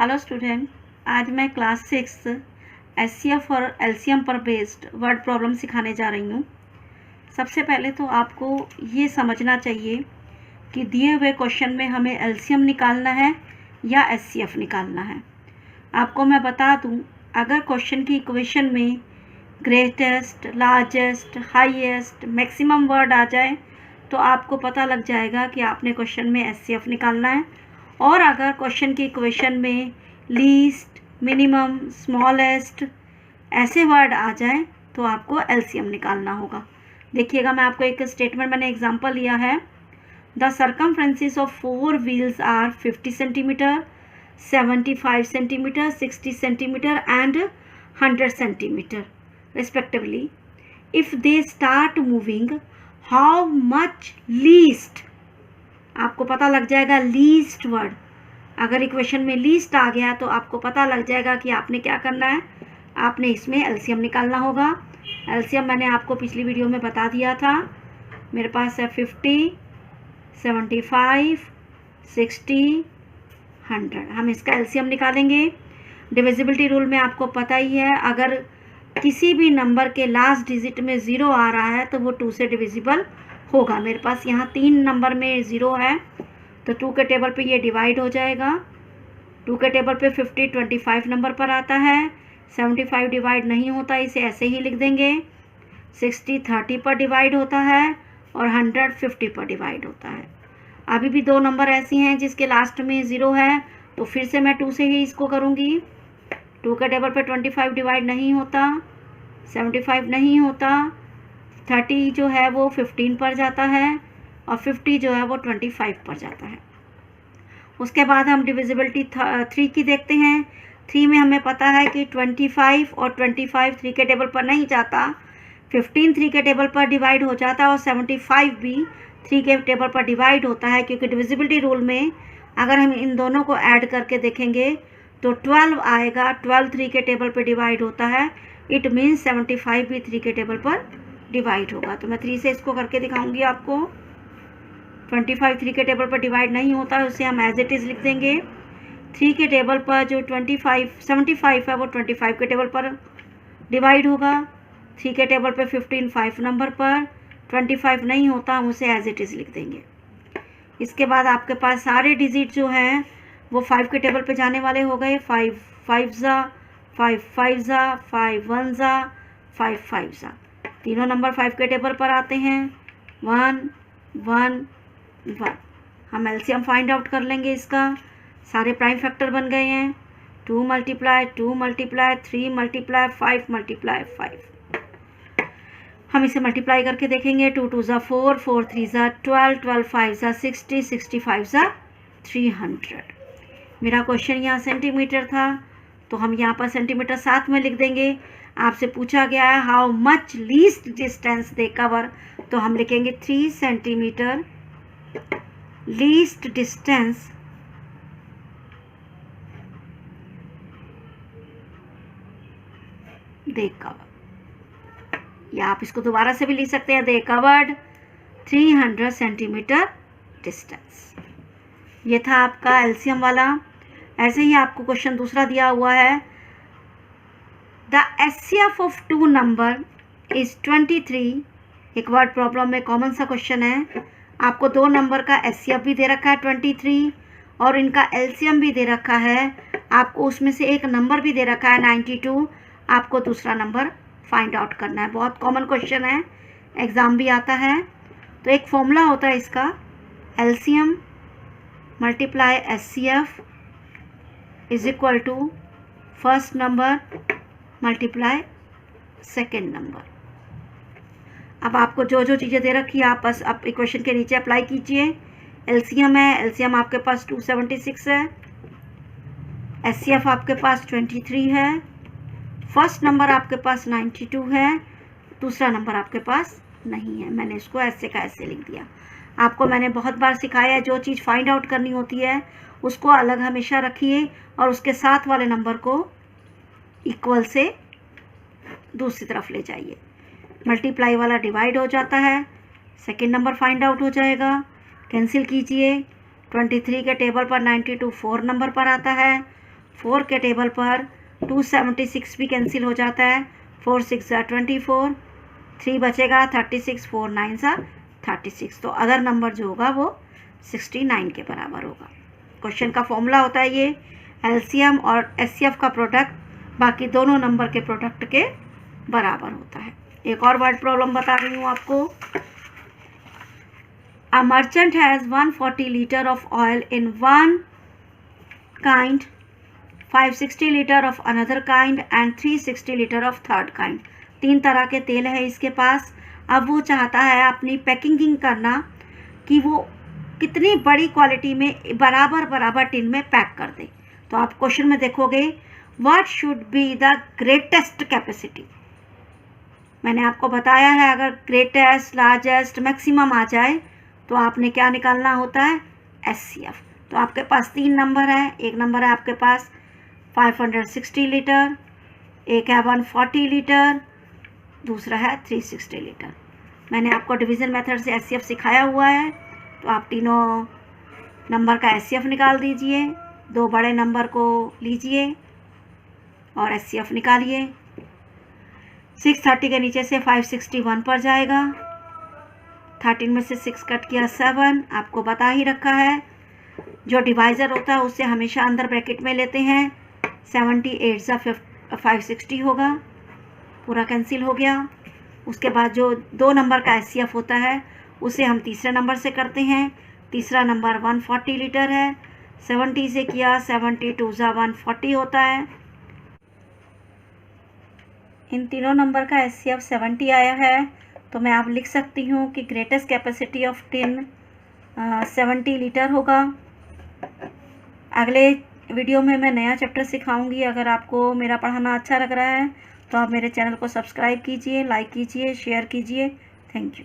Hello student, आज मैं class 6 HCF और एलसीएम पर बेस्ड वर्ड प्रॉब्लम सिखाने जा रही हूँ। सबसे पहले तो आपको ये समझना चाहिए कि दिए हुए क्वेश्चन में हमें एलसीएम निकालना है या एचसीएफ निकालना है। आपको मैं बता दूँ, अगर क्वेश्चन की इक्वेशन में greatest, largest, highest, maximum word आ जाए तो आपको पता लग जाएगा कि आपने क्वेश्चन में एचसीएफ निकालना है। और अगर क्वेश्चन की इक्वेशन में लीस्ट, मिनिमम, स्मॉलेस्ट ऐसे वर्ड आ जाए तो आपको एलसीएम निकालना होगा। देखिएगा, मैं आपको एक स्टेटमेंट, मैंने एग्जांपल लिया है। The circumferences of 4 wheels are 50 centimetre, 75 centimetre, 60 centimetre and 100 centimetre respectively. If they start moving, how much least, आपको पता लग जाएगा लीस्ट वर्ड। अगर इक्वेशन में लीस्ट आ गया तो आपको पता लग जाएगा कि आपने क्या करना है, आपने इसमें एलसीएम निकालना होगा। एलसीएम मैंने आपको पिछली वीडियो में बता दिया था। मेरे पास है 50, 75, 60, 100। हम इसका एलसीएम निकालेंगे। डिविजिबिलिटी रूल में आपको पता ही है, अगर किसी भी नंबर के लास्ट डिजिट में 0 आ रहा है तो वो 2 से डिविजिबल होगा। मेरे पास यहाँ 3 नंबर में 0 है तो 2 के टेबल पे ये डिवाइड हो जाएगा। 2 के टेबल पे 50 25 नंबर पर आता है। 75 डिवाइड नहीं होता, इसे ऐसे ही लिख देंगे। 60 30 पर डिवाइड होता है और 100 50 पर डिवाइड होता है। अभी भी 2 नंबर ऐसी हैं जिसके लास्ट में 0 है, तो फिर से मैं 2 से ही इसको करूँगी। 2 के टेबल पे 25 डिवाइड नहीं होता, 75 नहीं होता, 30 जो है वो 15 पर जाता है और 50 जो है वो 25 पर जाता है। उसके बाद हम डिविजिबिलिटी 3 की देखते हैं। 3 में हमें पता है कि 25 और 25 3 के टेबल पर नहीं जाता, 15 3 के टेबल पर डिवाइड हो जाता है और 75 भी 3 के टेबल पर डिवाइड होता है, क्योंकि डिविजिबिलिटी रूल में अगर हम इन दोनों को ऐड करके देखेंगे तो 12 आएगा। 12 3 के टेबल पर डिवाइड होता है, इट मीन्स 75 भी 3 के टेबल पर डिवाइड होगा। तो मैं 3 से इसको करके दिखाऊंगी आपको। 25 3 के टेबल पर डिवाइड नहीं होता है, उसे हम एज इट इज़ लिख देंगे। 3 के टेबल पर जो 75 है वो 25 के टेबल पर डिवाइड होगा। 3 के टेबल पर 15 5 नंबर पर 25 नहीं होता, हम उसे एज इट इज़ लिख देंगे। इसके बाद आपके पास सारे डिजिट जो हैं वो 5 के टेबल पे जाने वाले हो गए। 5 5 ज़ा, 5 5 ज़ा, 5 1 ज़ा, 5 5 ज़ा। तीनों नंबर 5 के टेबल पर आते हैं। 1 1 1। हम एलसीएम फाइंड आउट कर लेंगे इसका। सारे प्राइम फैक्टर बन गए हैं। 2 मल्टीप्लाई 2 मल्टीप्लाई 3 मल्टीप्लाई 5 मल्टीप्लाई 5। हम इसे मल्टीप्लाई करके देखेंगे। 2 2 ज़ा 4, 4 3 ज़ा 12, 12 5 ज़ा 60, 65 ज़ा 300। मेरा क्वेश्चन यहाँ सेंटीमीटर था तो हम यहाँ पर सेंटीमीटर साथ में लिख देंगे। आपसे पूछा गया है how much least distance they cover, तो हम लिखेंगे 3 सेंटीमीटर लीस्ट डिस्टेंस दे कवर, या आप इसको दोबारा से भी लिख सकते हैं, दे कवर्ड 300 सेंटीमीटर डिस्टेंस। ये था आपका एलसीएम वाला। ऐसे ही आपको क्वेश्चन दूसरा दिया हुआ है, the HCF of 2 number is 23। एक वर्ड प्रॉब्लम में कॉमन सा क्वेश्चन है। आपको 2 नंबर का एचसीएफ भी दे रखा है 23 और इनका एलसीएम भी दे रखा है। आपको उसमें से एक नंबर भी दे रखा है 92। आपको दूसरा नंबर फाइंड आउट करना है। बहुत कॉमन क्वेश्चन है, एग्ज़ाम भी आता है। तो एक फॉर्मूला होता है इसका, LCM multiply HCF is equal to first number multiply second number. अब आपको जो जो चीज़ें दे रखी है आप बस अब इक्वेशन के नीचे अप्लाई कीजिए। एलसीएम है, एलसीएम आपके पास 276 है, एचसीएफ आपके पास 23 है, फर्स्ट नंबर आपके पास 92 है, दूसरा नंबर आपके पास नहीं है। मैंने इसको ऐसे का ऐसे लिख दिया। आपको मैंने बहुत बार सिखाया है, जो चीज़ फाइंड आउट करनी होती है उसको अलग हमेशा रखिए और उसके साथ वाले नंबर को इक्वल से दूसरी तरफ ले जाइए। मल्टीप्लाई वाला डिवाइड हो जाता है, सेकंड नंबर फाइंड आउट हो जाएगा। कैंसिल कीजिए। 23 के टेबल पर 92 4 नंबर पर आता है 4 के टेबल पर 276 भी कैंसिल हो जाता है, 4 6 ज़ा 24, 3 बचेगा 36, 4 9 ज़ा 36। तो अदर नंबर जो होगा वो 69 के बराबर होगा। क्वेश्चन का फॉर्मूला होता है ये, एलसीएम और एचसीएफ का प्रोडक्ट बाकी दोनों नंबर के प्रोडक्ट के बराबर होता है। एक और वर्ड प्रॉब्लम बता रही हूँ आपको। A merchant has 140 litre of oil in one kind, 560 litre of another kind and 360 litre of third kind. 3 तरह के तेल है इसके पास। अब वो चाहता है अपनी पैकिंग करना कि वो कितनी बड़ी क्वालिटी में बराबर बराबर टिन में पैक कर दे। तो आप क्वेश्चन में देखोगे what should be the greatest capacity. मैंने आपको बताया है अगर ग्रेटेस्ट, लार्जेस्ट, मैक्सिमम आ जाए तो आपने क्या निकालना होता है, एचसीएफ। तो आपके पास 3 नंबर हैं। एक नंबर है आपके पास 560 लीटर, एक है 140 लीटर, दूसरा है 360 लीटर। मैंने आपको डिवीज़न मेथड से एचसीएफ सिखाया हुआ है, तो आप तीनों नंबर का एचसीएफ निकाल दीजिए, 2 बड़े नंबर को लीजिए और एचसीएफ निकालिए। 630 के नीचे से 561 पर जाएगा, 13 में से 6 कट किया 7, आपको बता ही रखा है। जो डिवाइज़र होता है उससे हमेशा अंदर ब्रैकेट में लेते हैं। 78 ज़ा 560 होगा, पूरा कैंसिल हो गया। उसके बाद जो 2 नंबर का एचसीएफ होता है उसे हम तीसरे नंबर से करते हैं। तीसरा नंबर 140 लीटर है, 70 से किया 72 ज़ा 140 होता है। इन तीनों नंबर का एचसीएफ 70 आया है, तो मैं आप लिख सकती हूँ कि greatest capacity of tin 70 litre होगा। अगले वीडियो में मैं नया चैप्टर सिखाऊंगी। अगर आपको मेरा पढ़ाना अच्छा लग रहा है तो आप मेरे चैनल को सब्सक्राइब कीजिए, लाइक कीजिए, शेयर कीजिए। Thank you.